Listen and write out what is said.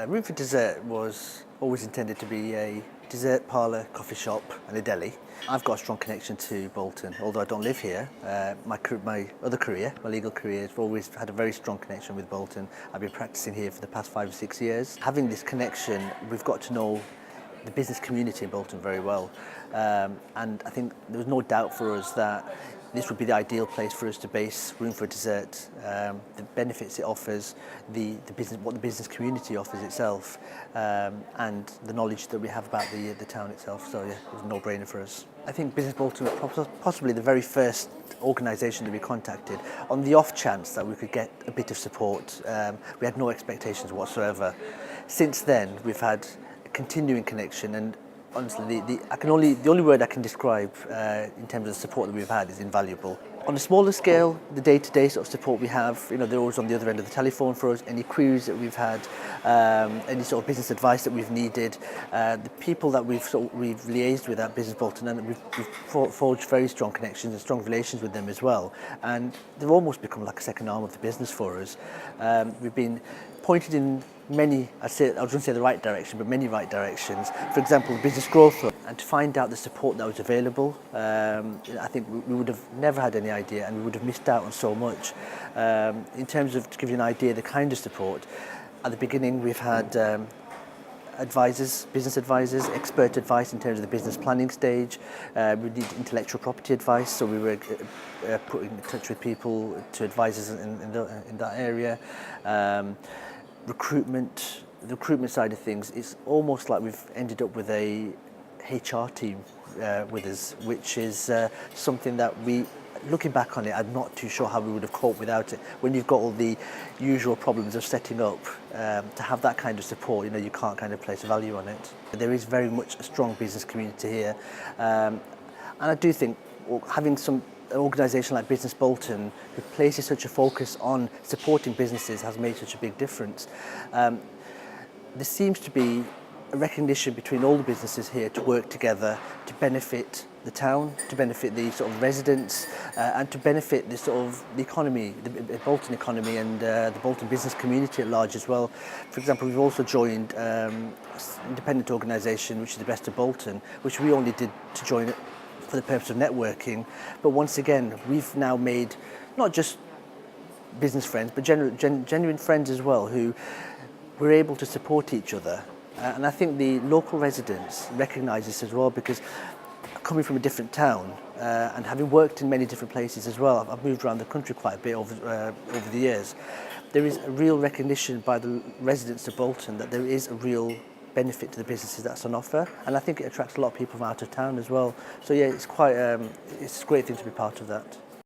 Room for Dessert was always intended to be a dessert parlour, coffee shop and a deli. I've got a strong connection to Bolton, although I don't live here. My other career, my legal career, has always had a very strong connection with Bolton. I've been practising here for the past 5 or 6 years. Having this connection, we've got to know the business community in Bolton very well. And I think there was no doubt for us that this would be the ideal place for us to base Room for Dessert. The benefits it offers, what the business community offers itself, and the knowledge that we have about the town itself. So yeah, it was a no-brainer for us. I think Business Bolton was possibly the very first organisation that we contacted on the off chance that we could get a bit of support. We had no expectations whatsoever. Since then, we've had a continuing connection, and honestly, the only word I can describe in terms of the support that we've had is invaluable. On a smaller scale, the day-to-day sort of support we have, they're always on the other end of the telephone for us. Any queries that we've had, any sort of business advice that we've needed, the people that we've liaised with at Business Bolton, and we've forged very strong connections and strong relations with them as well. And they've almost become like a second arm of the business for us. We've been pointed in many, I was going to say the right direction, but many right directions. For example, business growth, and to find out the support that was available, I think we would have never had any idea, and we would have missed out on so much. In terms of, to give you an idea, the kind of support, at the beginning we've had advisors, business advisors, expert advice in terms of the business planning stage. We need intellectual property advice, so we were put in touch with people, to advisors in that area. The recruitment side of things, it's almost like we've ended up with a HR team with us, which is something that looking back on it, I'm not too sure how we would have coped without it. When you've got all the usual problems of setting up, to have that kind of support, you can't kind of place a value on it. There is very much a strong business community here, and I do think having an organisation like Business Bolton, who places such a focus on supporting businesses, has made such a big difference. There seems to be a recognition between all the businesses here to work together to benefit the town, to benefit the sort of residents, and to benefit the sort of the economy, the Bolton economy, and the Bolton business community at large as well. For example, we've also joined an independent organisation, which is the Best of Bolton, which we only did to join it for the purpose of networking. But once again, we've now made not just business friends, but genuine friends as well, who we're able to support each other. And I think the local residents recognise this as well, because coming from a different town and having worked in many different places as well, I've moved around the country quite a bit over the years. There is a real recognition by the residents of Bolton that there is a real benefit to the businesses that's on offer, and I think it attracts a lot of people from out of town as well. So yeah, it's a great thing to be part of that.